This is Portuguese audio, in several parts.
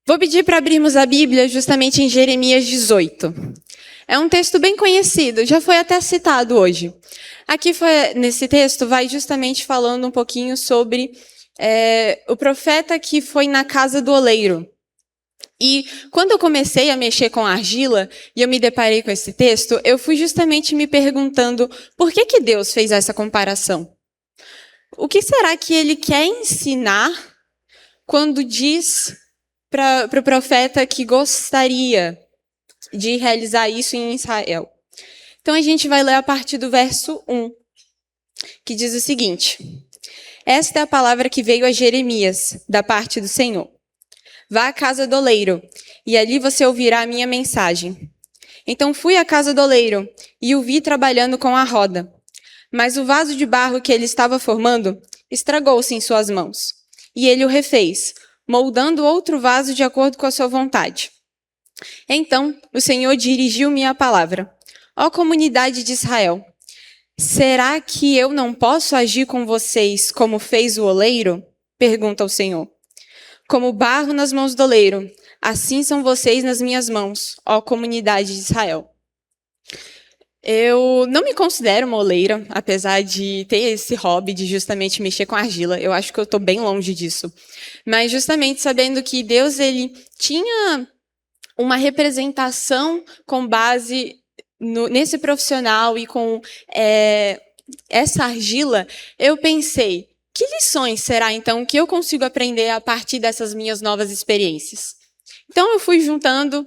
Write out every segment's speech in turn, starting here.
Vou pedir para abrirmos a Bíblia justamente em Jeremias 18. É um texto bem conhecido, já foi até citado hoje. Nesse texto, vai justamente falando um pouquinho sobre o profeta que foi na casa do oleiro. E quando eu comecei a mexer com argila e eu me deparei com esse texto, eu fui justamente me perguntando por que Deus fez essa comparação? O que será que ele quer ensinar quando diz para o profeta que gostaria de realizar isso em Israel? Então a gente vai ler a partir do verso 1, que diz o seguinte: Esta é a palavra que veio a Jeremias, da parte do Senhor. Vá à casa do oleiro, e ali você ouvirá a minha mensagem. Então fui à casa do oleiro, e o vi trabalhando com a roda. Mas o vaso de barro que ele estava formando estragou-se em suas mãos. E ele o refez, moldando outro vaso de acordo com a sua vontade. Então o Senhor dirigiu-me a palavra: Ó comunidade de Israel, será que eu não posso agir com vocês como fez o oleiro? Pergunta o Senhor. Como barro nas mãos do oleiro, assim são vocês nas minhas mãos, ó comunidade de Israel. Eu não me considero uma oleira, apesar de ter esse hobby de justamente mexer com argila. Eu acho que eu estou bem longe disso. Mas justamente sabendo que Deus ele tinha uma representação com base nesse profissional e com essa argila, eu pensei, que lições será então que eu consigo aprender a partir dessas minhas novas experiências? Então eu fui juntando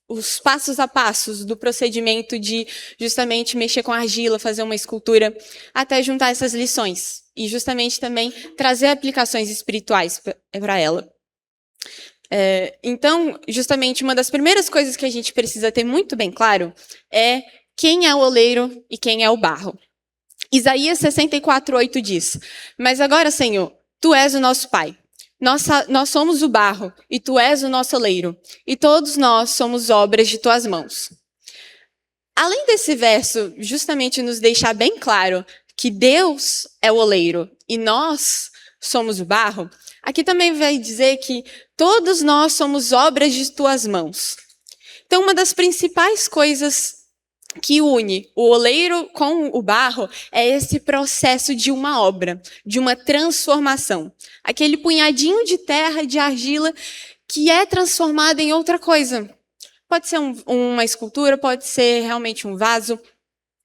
os passos a passos do procedimento de justamente mexer com argila, fazer uma escultura, até juntar essas lições. E justamente também trazer aplicações espirituais para ela. Então, justamente uma das primeiras coisas que a gente precisa ter muito bem claro é quem é o oleiro e quem é o barro. Isaías 64:8 diz: Mas agora, Senhor, Tu és o nosso Pai. Nós somos o barro, e Tu és o nosso oleiro, e todos nós somos obras de Tuas mãos. Além desse verso justamente nos deixar bem claro que Deus é o oleiro e nós somos o barro, aqui também vai dizer que todos nós somos obras de Tuas mãos. Então, uma das principais coisas que une o oleiro com o barro é esse processo de uma obra, de uma transformação. Aquele punhadinho de terra, de argila, que é transformado em outra coisa. Pode ser uma escultura, pode ser realmente um vaso,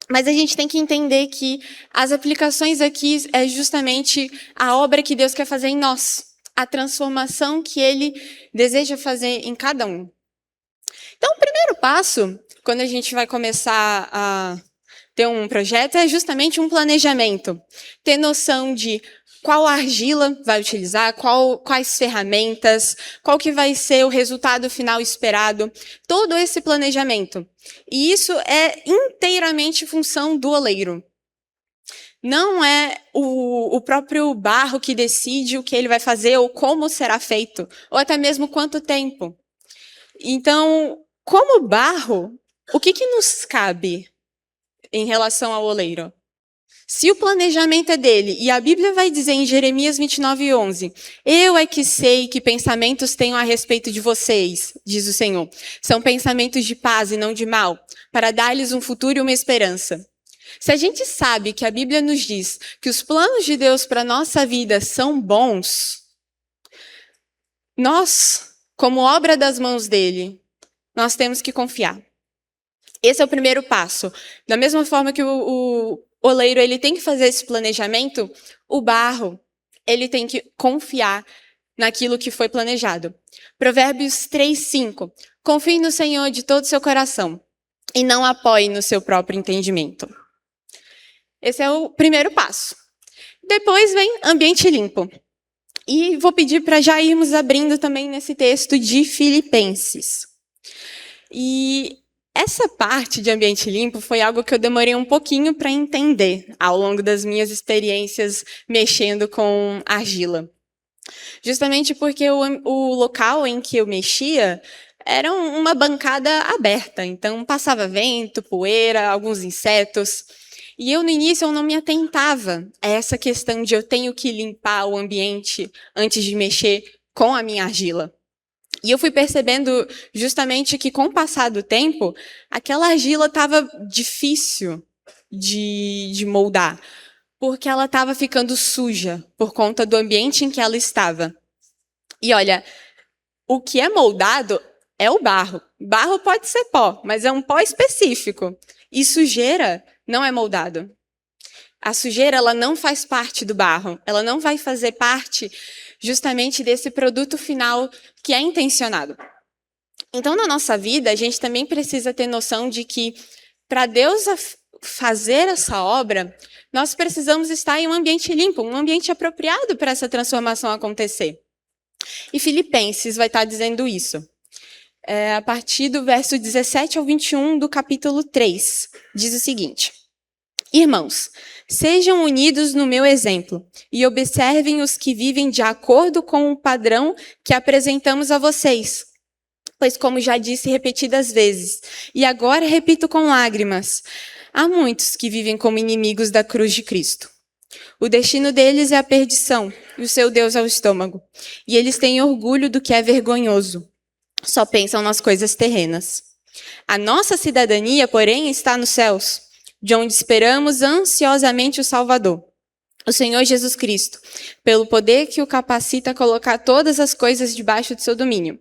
mas a gente tem que entender que as aplicações aqui é justamente a obra que Deus quer fazer em nós, a transformação que Ele deseja fazer em cada um. Então, o primeiro passo, quando a gente vai começar a ter um projeto, é justamente um planejamento. Ter noção de qual argila vai utilizar, quais ferramentas, qual que vai ser o resultado final esperado. Todo esse planejamento. E isso é inteiramente função do oleiro. Não é o próprio barro que decide o que ele vai fazer ou como será feito, ou até mesmo quanto tempo. Então, como barro, o que nos cabe em relação ao oleiro? Se o planejamento é dele, e a Bíblia vai dizer em Jeremias 29:11, Eu é que sei que pensamentos tenho a respeito de vocês, diz o Senhor. São pensamentos de paz e não de mal, para dar-lhes um futuro e uma esperança. Se a gente sabe que a Bíblia nos diz que os planos de Deus para a nossa vida são bons, nós, como obra das mãos dele, nós temos que confiar. Esse é o primeiro passo. Da mesma forma que o oleiro ele tem que fazer esse planejamento, o barro ele tem que confiar naquilo que foi planejado. Provérbios 3:5. Confie no Senhor de todo o seu coração e não apoie no seu próprio entendimento. Esse é o primeiro passo. Depois vem ambiente limpo. E vou pedir para já irmos abrindo também nesse texto de Filipenses. E essa parte de ambiente limpo foi algo que eu demorei um pouquinho para entender ao longo das minhas experiências mexendo com argila. Justamente porque o local em que eu mexia era uma bancada aberta, então passava vento, poeira, alguns insetos. E eu, no início, eu não me atentava a essa questão de eu tenho que limpar o ambiente antes de mexer com a minha argila. E eu fui percebendo justamente que, com o passar do tempo, aquela argila estava difícil de moldar, porque ela estava ficando suja por conta do ambiente em que ela estava. E olha, o que é moldado é o barro. Barro pode ser pó, mas é um pó específico. E sujeira não é moldado. A sujeira, ela não faz parte do barro. Ela não vai fazer parte justamente desse produto final que é intencionado. Então, na nossa vida, a gente também precisa ter noção de que, para Deus fazer essa obra, nós precisamos estar em um ambiente limpo, um ambiente apropriado para essa transformação acontecer. E Filipenses vai estar dizendo isso. A partir do verso 17 ao 21 do capítulo 3, diz o seguinte: Irmãos, sejam unidos no meu exemplo e observem os que vivem de acordo com o padrão que apresentamos a vocês. Pois, como já disse repetidas vezes, e agora repito com lágrimas, há muitos que vivem como inimigos da cruz de Cristo. O destino deles é a perdição, e o seu Deus é o estômago. E eles têm orgulho do que é vergonhoso. Só pensam nas coisas terrenas. A nossa cidadania, porém, está nos céus, de onde esperamos ansiosamente o Salvador, o Senhor Jesus Cristo, pelo poder que o capacita a colocar todas as coisas debaixo de seu domínio.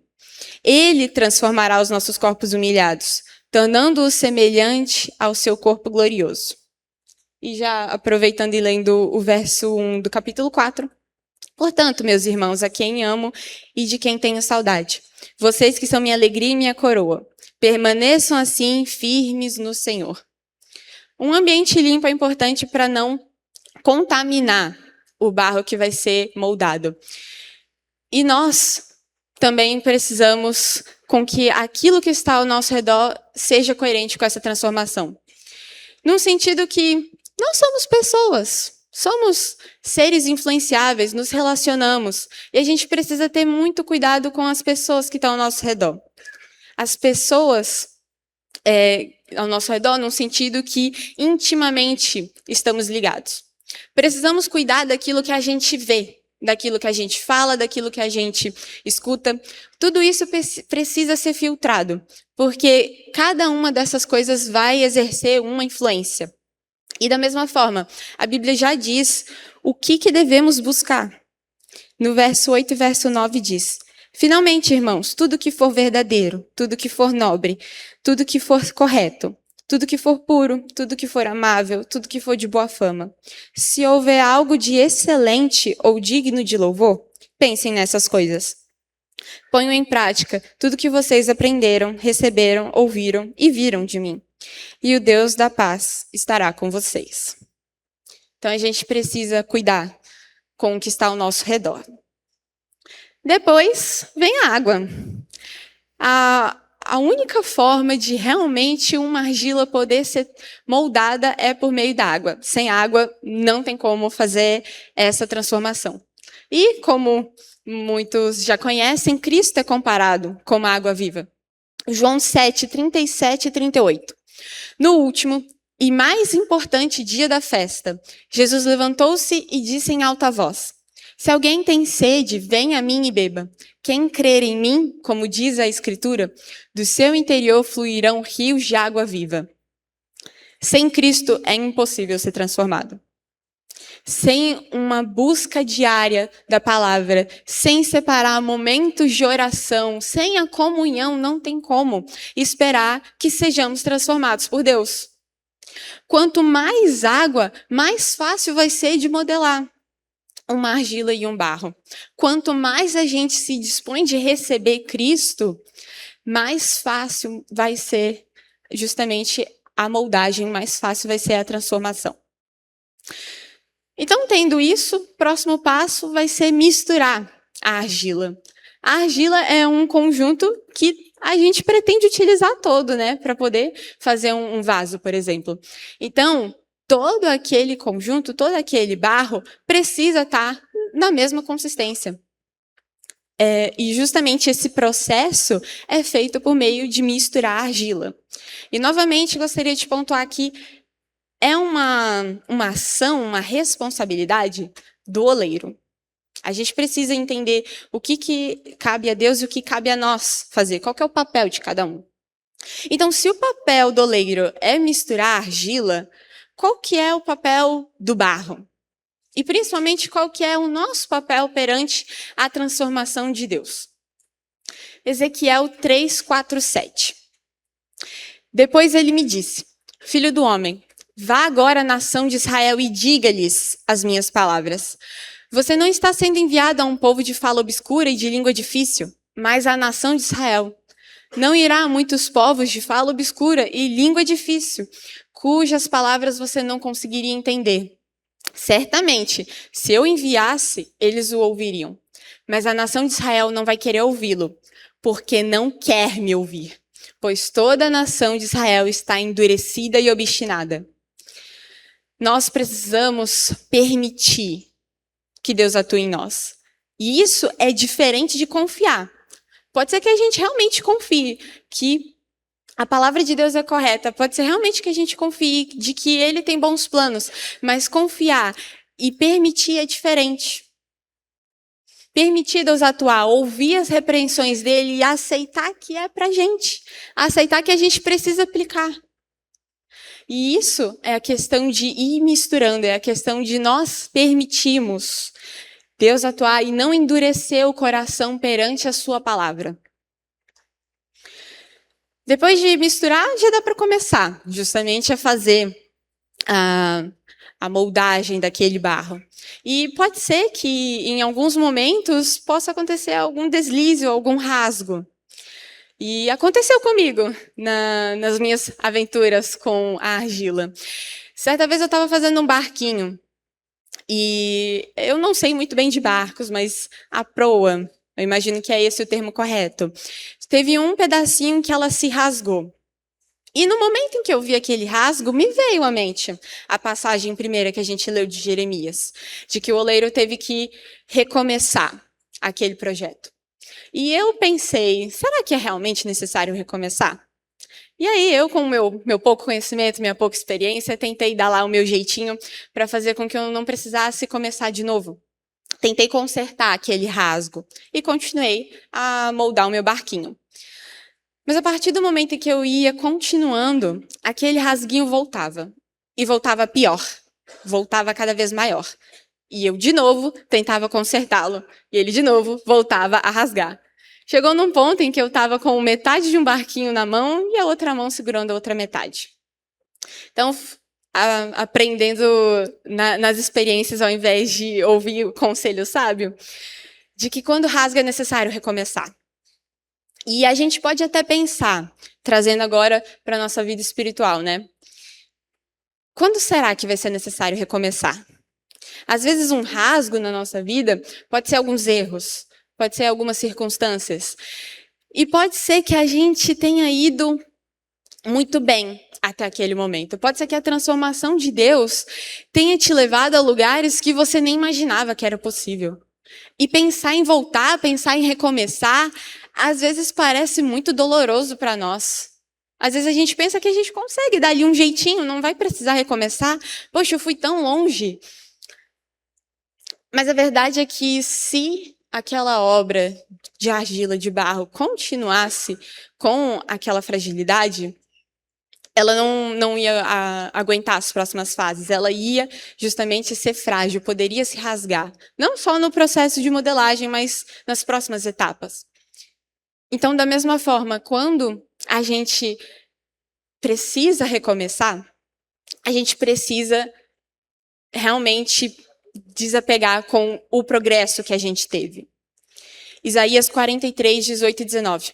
Ele transformará os nossos corpos humilhados, tornando-os semelhante ao seu corpo glorioso. E já aproveitando e lendo o verso 1 do capítulo 4. Portanto, meus irmãos, a quem amo e de quem tenho saudade, vocês que são minha alegria e minha coroa, permaneçam assim firmes no Senhor. Um ambiente limpo é importante para não contaminar o barro que vai ser moldado. E nós também precisamos com que aquilo que está ao nosso redor seja coerente com essa transformação. Num sentido que nós somos pessoas, somos seres influenciáveis, nos relacionamos, e a gente precisa ter muito cuidado com as pessoas que estão ao nosso redor. As pessoas ao nosso redor, num sentido que intimamente estamos ligados. Precisamos cuidar daquilo que a gente vê, daquilo que a gente fala, daquilo que a gente escuta. Tudo isso precisa ser filtrado, porque cada uma dessas coisas vai exercer uma influência. E da mesma forma, a Bíblia já diz o que devemos buscar. No verso 8 e verso 9 diz: Finalmente, irmãos, tudo que for verdadeiro, tudo que for nobre, tudo que for correto, tudo que for puro, tudo que for amável, tudo que for de boa fama. Se houver algo de excelente ou digno de louvor, pensem nessas coisas. Ponham em prática tudo que vocês aprenderam, receberam, ouviram e viram de mim. E o Deus da paz estará com vocês. Então a gente precisa cuidar com o que está ao nosso redor. Depois vem a água. A única forma de realmente uma argila poder ser moldada é por meio da água. Sem água, não tem como fazer essa transformação. E, como muitos já conhecem, Cristo é comparado com a água viva. João 7, 37 e 38. No último e mais importante dia da festa, Jesus levantou-se e disse em alta voz: Se alguém tem sede, venha a mim e beba. Quem crer em mim, como diz a Escritura, do seu interior fluirão rios de água viva. Sem Cristo é impossível ser transformado. Sem uma busca diária da palavra, sem separar momentos de oração, sem a comunhão, não tem como esperar que sejamos transformados por Deus. Quanto mais água, mais fácil vai ser de modelar uma argila e um barro. Quanto mais a gente se dispõe de receber Cristo, mais fácil vai ser justamente a moldagem, mais fácil vai ser a transformação. Então, tendo isso, o próximo passo vai ser misturar a argila. A argila é um conjunto que a gente pretende utilizar todo, né, para poder fazer um vaso, por exemplo. Então, todo aquele conjunto, todo aquele barro precisa estar na mesma consistência. E justamente esse processo é feito por meio de misturar a argila. E, novamente, gostaria de pontuar que é uma ação, uma responsabilidade do oleiro. A gente precisa entender o que cabe a Deus e o que cabe a nós fazer. Qual que é o papel de cada um? Então, se o papel do oleiro é misturar argila, qual que é o papel do barro? E principalmente, qual que é o nosso papel perante a transformação de Deus? Ezequiel 3:4-7. Depois ele me disse: Filho do homem, vá agora à nação de Israel e diga-lhes as minhas palavras. Você não está sendo enviado a um povo de fala obscura e de língua difícil, mas à nação de Israel. Não irá a muitos povos de fala obscura e língua difícil, cujas palavras você não conseguiria entender. Certamente, se eu enviasse, eles o ouviriam. Mas a nação de Israel não vai querer ouvi-lo, porque não quer me ouvir, pois toda a nação de Israel está endurecida e obstinada. Nós precisamos permitir que Deus atue em nós. E isso é diferente de confiar. Pode ser que a gente realmente confie que a palavra de Deus é correta. Pode ser realmente que a gente confie de que Ele tem bons planos. Mas confiar e permitir é diferente. Permitir Deus atuar, ouvir as repreensões dele e aceitar que é pra gente. Aceitar que a gente precisa aplicar. E isso é a questão de ir misturando, é a questão de nós permitirmos Deus atuar e não endurecer o coração perante a sua palavra. Depois de misturar, já dá para começar, justamente a fazer a moldagem daquele barro. E pode ser que, em alguns momentos, possa acontecer algum deslize ou algum rasgo. E aconteceu comigo nas minhas aventuras com a argila. Certa vez eu estava fazendo um barquinho. E eu não sei muito bem de barcos, mas a proa, eu imagino que é esse o termo correto, teve um pedacinho que ela se rasgou. E no momento em que eu vi aquele rasgo, me veio à mente a passagem primeira que a gente leu de Jeremias, de que o oleiro teve que recomeçar aquele projeto. E eu pensei, será que é realmente necessário recomeçar? E aí eu, com o meu pouco conhecimento, minha pouca experiência, tentei dar lá o meu jeitinho para fazer com que eu não precisasse começar de novo. Tentei consertar aquele rasgo e continuei a moldar o meu barquinho. Mas a partir do momento em que eu ia continuando, aquele rasguinho voltava. E voltava pior. Voltava cada vez maior. E eu, de novo, tentava consertá-lo. E ele, de novo, voltava a rasgar. Chegou num ponto em que eu estava com metade de um barquinho na mão e a outra mão segurando a outra metade. Então, aprendendo nas experiências ao invés de ouvir o conselho sábio, de que quando rasga é necessário recomeçar. E a gente pode até pensar, trazendo agora para a nossa vida espiritual, né? Quando será que vai ser necessário recomeçar? Às vezes um rasgo na nossa vida pode ser alguns erros, pode ser algumas circunstâncias. E pode ser que a gente tenha ido muito bem até aquele momento. Pode ser que a transformação de Deus tenha te levado a lugares que você nem imaginava que era possível. E pensar em voltar, pensar em recomeçar, às vezes parece muito doloroso para nós. Às vezes a gente pensa que a gente consegue dar ali um jeitinho, não vai precisar recomeçar. Poxa, eu fui tão longe. Mas a verdade é que se aquela obra de argila, de barro, continuasse com aquela fragilidade, ela não ia aguentar as próximas fases. Ela ia justamente ser frágil, poderia se rasgar. Não só no processo de modelagem, mas nas próximas etapas. Então, da mesma forma, quando a gente precisa recomeçar, a gente precisa realmente desapegar com o progresso que a gente teve. Isaías 43, 18 e 19.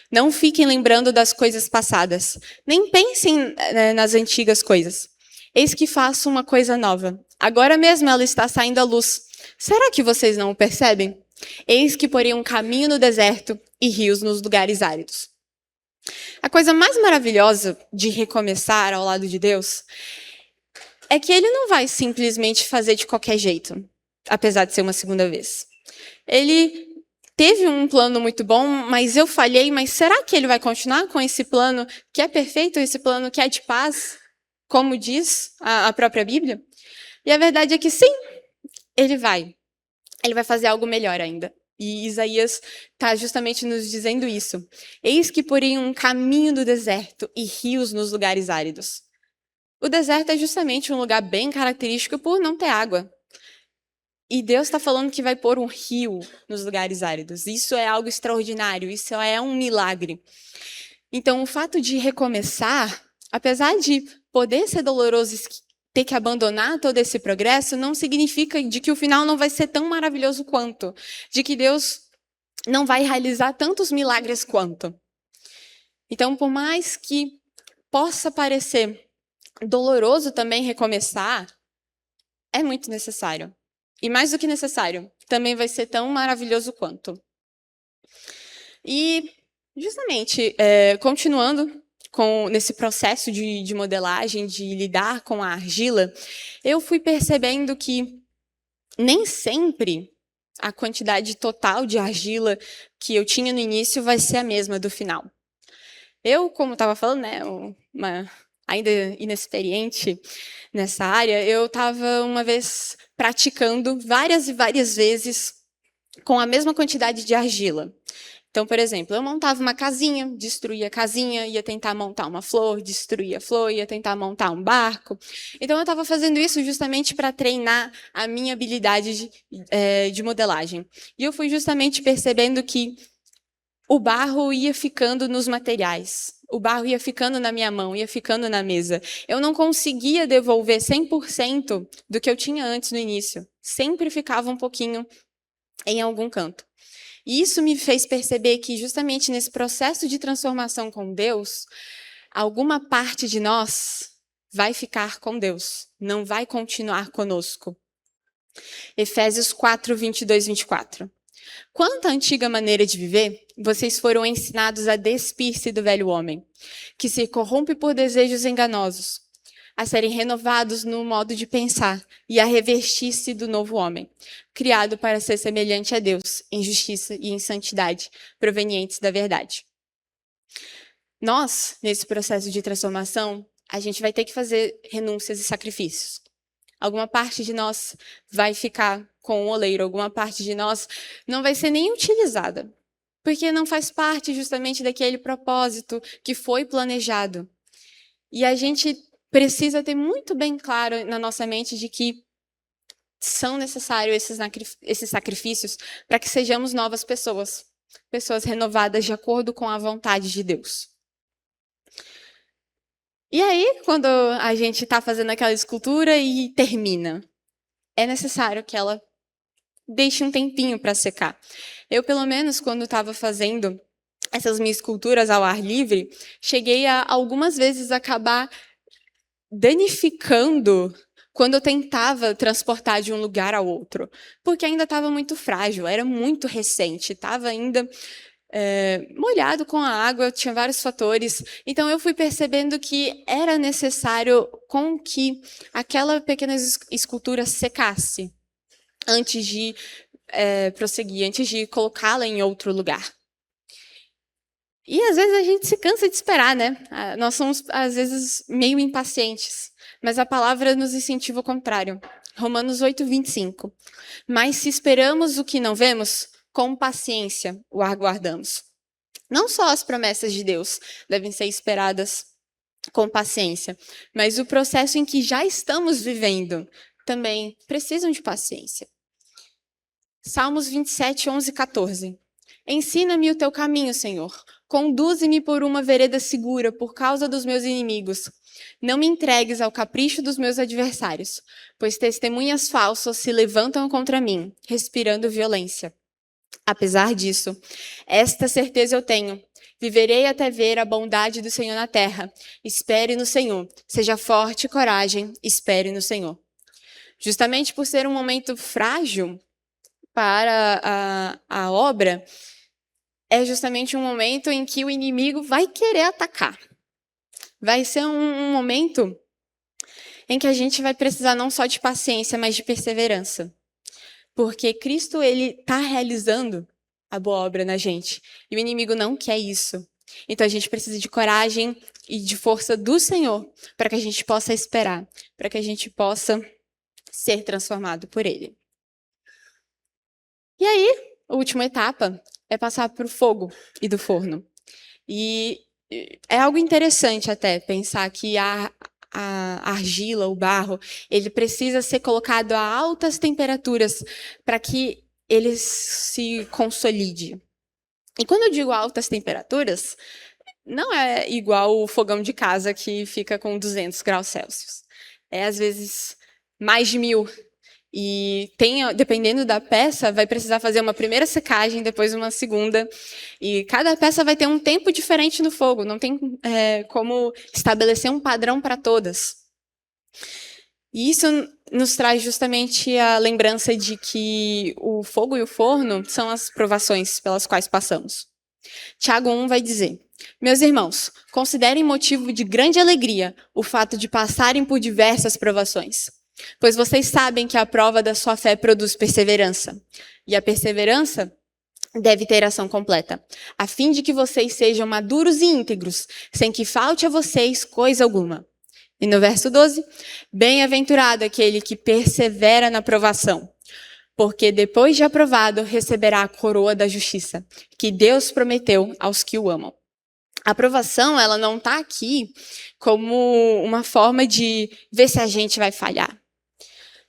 Não fiquem lembrando das coisas passadas, nem pensem nas antigas coisas. Eis que faço uma coisa nova. Agora mesmo ela está saindo à luz. Será que vocês não o percebem? Eis que porei um caminho no deserto e rios nos lugares áridos. A coisa mais maravilhosa de recomeçar ao lado de Deus é que Ele não vai simplesmente fazer de qualquer jeito, apesar de ser uma segunda vez. Ele teve um plano muito bom, mas eu falhei, mas será que Ele vai continuar com esse plano que é perfeito, esse plano que é de paz, como diz a própria Bíblia? E a verdade é que sim, Ele vai. ele vai fazer algo melhor ainda. E Isaías está justamente nos dizendo isso. Eis que porém um caminho do deserto e rios nos lugares áridos. O deserto é justamente um lugar bem característico por não ter água. E Deus está falando que vai pôr um rio nos lugares áridos. Isso é algo extraordinário, isso é um milagre. Então, o fato de recomeçar, apesar de poder ser doloroso ter que abandonar todo esse progresso, não significa de que o final não vai ser tão maravilhoso quanto, de que Deus não vai realizar tantos milagres quanto. Então, por mais que possa parecer doloroso também recomeçar, é muito necessário. E mais do que necessário, também vai ser tão maravilhoso quanto. E, justamente, continuando nesse processo de modelagem, de lidar com a argila, eu fui percebendo que nem sempre a quantidade total de argila que eu tinha no início vai ser a mesma do final. Eu, como estava falando, né, ainda inexperiente nessa área, eu estava uma vez praticando várias e várias vezes com a mesma quantidade de argila. Então, por exemplo, eu montava uma casinha, destruía a casinha, ia tentar montar uma flor, destruía a flor, ia tentar montar um barco. Então, eu estava fazendo isso justamente para treinar a minha habilidade de modelagem. E eu fui justamente percebendo que o barro ia ficando nos materiais. O barro ia ficando na minha mão, ia ficando na mesa. Eu não conseguia devolver 100% do que eu tinha antes no início. Sempre ficava um pouquinho em algum canto. E isso me fez perceber que, justamente nesse processo de transformação com Deus, alguma parte de nós vai ficar com Deus, não vai continuar conosco. Efésios 4, 22, 24. Quanto à antiga maneira de viver, vocês foram ensinados a despir-se do velho homem, que se corrompe por desejos enganosos, a serem renovados no modo de pensar e a revestir-se do novo homem, criado para ser semelhante a Deus, em justiça e em santidade, provenientes da verdade. Nós, nesse processo de transformação, a gente vai ter que fazer renúncias e sacrifícios. Alguma parte de nós vai ficar com o oleiro, alguma parte de nós não vai ser nem utilizada, porque não faz parte justamente daquele propósito que foi planejado. E a gente precisa ter muito bem claro na nossa mente de que são necessários esses sacrifícios para que sejamos novas pessoas, pessoas renovadas de acordo com a vontade de Deus. E aí, quando a gente está fazendo aquela escultura e termina, é necessário que ela deixe um tempinho para secar. Eu, pelo menos, quando estava fazendo essas minhas esculturas ao ar livre, cheguei a algumas vezes acabar danificando quando eu tentava transportar de um lugar ao outro, porque ainda estava muito frágil, era muito recente, estava ainda molhado com a água, tinha vários fatores. Então, eu fui percebendo que era necessário com que aquela pequena escultura secasse antes de prosseguir, antes de colocá-la em outro lugar. E às vezes a gente se cansa de esperar, né? Nós somos, às vezes, meio impacientes. Mas a palavra nos incentiva o contrário. Romanos 8, 25. Mas se esperamos o que não vemos, com paciência o aguardamos. Não só as promessas de Deus devem ser esperadas com paciência, mas o processo em que já estamos vivendo também precisam de paciência. Salmos 27, 11, 14. Ensina-me o teu caminho, Senhor. Conduze-me por uma vereda segura por causa dos meus inimigos. Não me entregues ao capricho dos meus adversários, pois testemunhas falsas se levantam contra mim, respirando violência. Apesar disso, esta certeza eu tenho. Viverei até ver a bondade do Senhor na terra. Espere no Senhor. Seja forte e coragem. Espere no Senhor. Justamente por ser um momento frágil para a obra, é justamente um momento em que o inimigo vai querer atacar. Vai ser um momento em que a gente vai precisar não só de paciência, mas de perseverança. Porque Cristo, ele está realizando a boa obra na gente. E o inimigo não quer isso. Então a gente precisa de coragem e de força do Senhor para que a gente possa esperar, para que a gente possa ser transformado por ele. E aí, a última etapa é passar para o fogo e do forno. E é algo interessante até pensar que a argila, o barro, ele precisa ser colocado a altas temperaturas para que ele se consolide. E quando eu digo altas temperaturas, não é igual o fogão de casa que fica com 200 graus Celsius. É, às vezes, mais de 1000. E dependendo da peça, vai precisar fazer uma primeira secagem, depois uma segunda. E cada peça vai ter um tempo diferente no fogo. Não tem como estabelecer um padrão para todas. E isso nos traz justamente a lembrança de que o fogo e o forno são as provações pelas quais passamos. Tiago 1 vai dizer: meus irmãos, considerem motivo de grande alegria o fato de passarem por diversas provações, pois vocês sabem que a prova da sua fé produz perseverança. E a perseverança deve ter ação completa, a fim de que vocês sejam maduros e íntegros, sem que falte a vocês coisa alguma. E no verso 12, bem-aventurado aquele que persevera na provação, porque depois de aprovado receberá a coroa da justiça, que Deus prometeu aos que o amam. A aprovação, ela não está aqui como uma forma de ver se a gente vai falhar.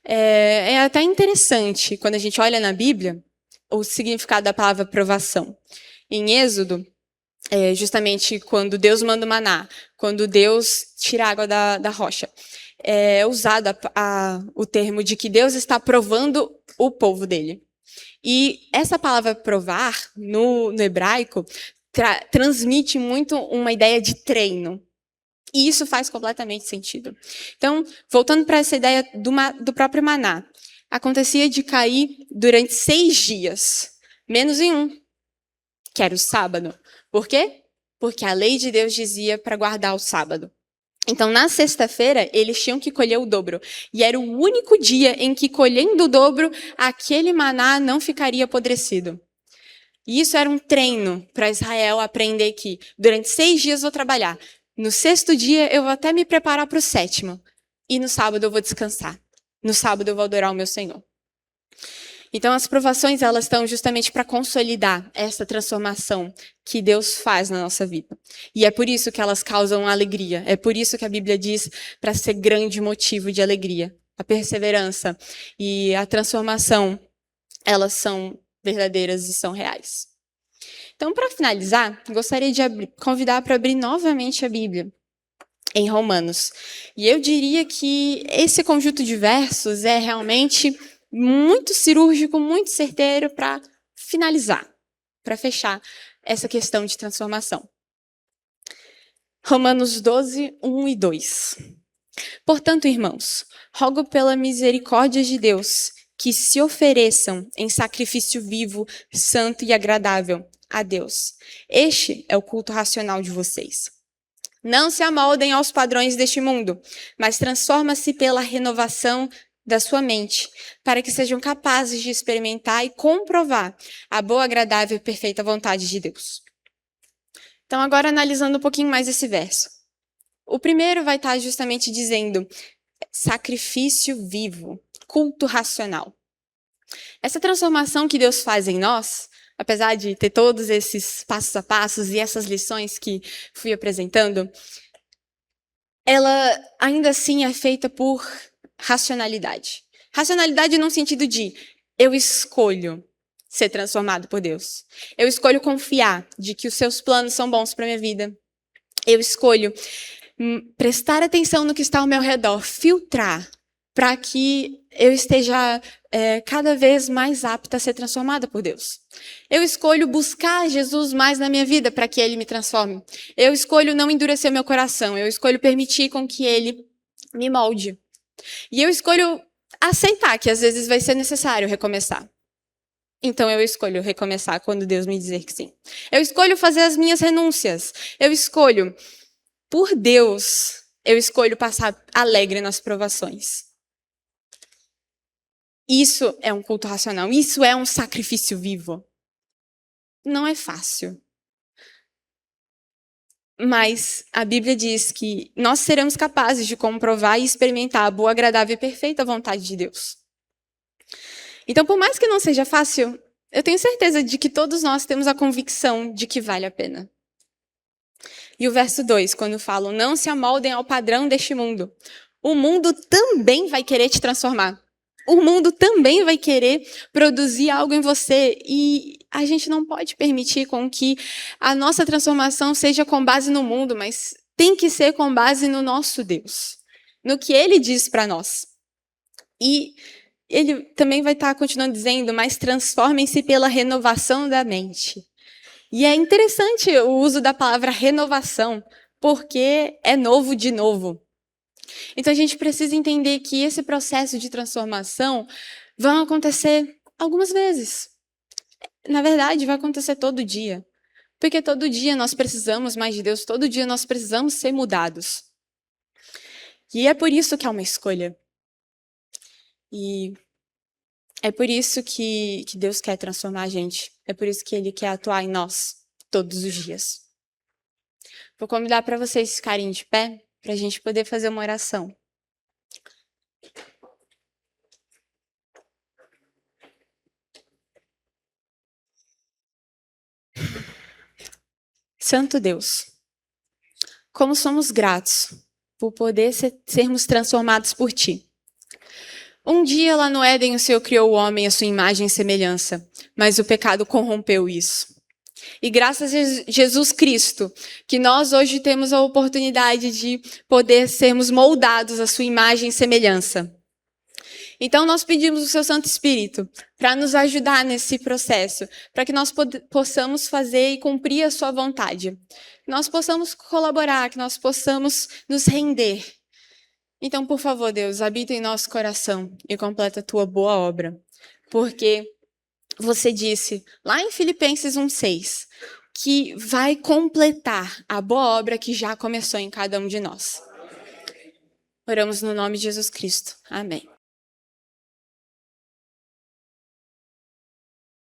É até interessante, quando a gente olha na Bíblia, o significado da palavra provação. Em Êxodo, justamente quando Deus manda o maná, quando Deus tira a água da rocha, é usado o termo de que Deus está provando o povo dele. E essa palavra provar, no hebraico, transmite muito uma ideia de treino. E isso faz completamente sentido. Então, voltando para essa ideia do próprio maná. Acontecia de cair durante 6 dias, menos em um, que era o sábado. Por quê? Porque a lei de Deus dizia para guardar o sábado. Então, na sexta-feira, eles tinham que colher o dobro. E era o único dia em que, colhendo o dobro, aquele maná não ficaria apodrecido. E isso era um treino para Israel aprender que durante 6 dias eu vou trabalhar. No 6º dia eu vou até me preparar para o 7º. E no sábado eu vou descansar. No sábado eu vou adorar o meu Senhor. Então as provações, elas estão justamente para consolidar essa transformação que Deus faz na nossa vida. E é por isso que elas causam alegria. É por isso que a Bíblia diz para ser grande motivo de alegria. A perseverança e a transformação, elas são verdadeiras e são reais. Então, para finalizar, gostaria de convidar para abrir novamente a Bíblia em Romanos. E eu diria que esse conjunto de versos é realmente muito cirúrgico, muito certeiro para finalizar, para fechar essa questão de transformação. Romanos 12, 1 e 2. Portanto, irmãos, rogo pela misericórdia de Deus que se ofereçam em sacrifício vivo, santo e agradável a Deus. Este é o culto racional de vocês. Não se amoldem aos padrões deste mundo, mas transforma-se pela renovação da sua mente, para que sejam capazes de experimentar e comprovar a boa, agradável e perfeita vontade de Deus. Então, agora analisando um pouquinho mais esse verso. O primeiro vai estar justamente dizendo sacrifício vivo, culto racional. Essa transformação que Deus faz em nós, apesar de ter todos esses passos a passos e essas lições que fui apresentando, ela ainda assim é feita por racionalidade. Racionalidade no sentido de eu escolho ser transformado por Deus. Eu escolho confiar de que os seus planos são bons para minha vida. Eu escolho prestar atenção no que está ao meu redor, filtrar, para que eu esteja cada vez mais apta a ser transformada por Deus. Eu escolho buscar Jesus mais na minha vida para que Ele me transforme. Eu escolho não endurecer meu coração. Eu escolho permitir com que Ele me molde. E eu escolho aceitar que às vezes vai ser necessário recomeçar. Então eu escolho recomeçar quando Deus me dizer que sim. Eu escolho fazer as minhas renúncias. Eu escolho, por Deus, eu escolho passar alegre nas provações. Isso é um culto racional. Isso é um sacrifício vivo. Não é fácil. Mas a Bíblia diz que nós seremos capazes de comprovar e experimentar a boa, agradável e perfeita vontade de Deus. Então, por mais que não seja fácil, eu tenho certeza de que todos nós temos a convicção de que vale a pena. E o verso 2, quando falam, não se amoldem ao padrão deste mundo. O mundo também vai querer te transformar. O mundo também vai querer produzir algo em você. E a gente não pode permitir com que a nossa transformação seja com base no mundo, mas tem que ser com base no nosso Deus. No que Ele diz para nós. E Ele também vai estar continuando dizendo, mas transformem-se pela renovação da mente. E é interessante o uso da palavra renovação, porque é novo de novo. Então a gente precisa entender que esse processo de transformação vai acontecer algumas vezes. Na verdade, vai acontecer todo dia. Porque todo dia nós precisamos mais de Deus, todo dia nós precisamos ser mudados. E é por isso que há uma escolha. E é por isso que Deus quer transformar a gente. É por isso que Ele quer atuar em nós todos os dias. Vou convidar para vocês ficarem de pé, para a gente poder fazer uma oração. Santo Deus, como somos gratos por poder sermos transformados por Ti. Um dia lá no Éden o Senhor criou o homem à sua imagem e semelhança, mas o pecado corrompeu isso. E graças a Jesus Cristo, que nós hoje temos a oportunidade de poder sermos moldados à sua imagem e semelhança. Então nós pedimos o seu Santo Espírito para nos ajudar nesse processo, para que nós possamos fazer e cumprir a sua vontade. Que nós possamos colaborar, que nós possamos nos render. Então, por favor, Deus, habita em nosso coração e completa a tua boa obra. Porque você disse, lá em Filipenses 1:6, que vai completar a boa obra que já começou em cada um de nós. Oramos no nome de Jesus Cristo. Amém.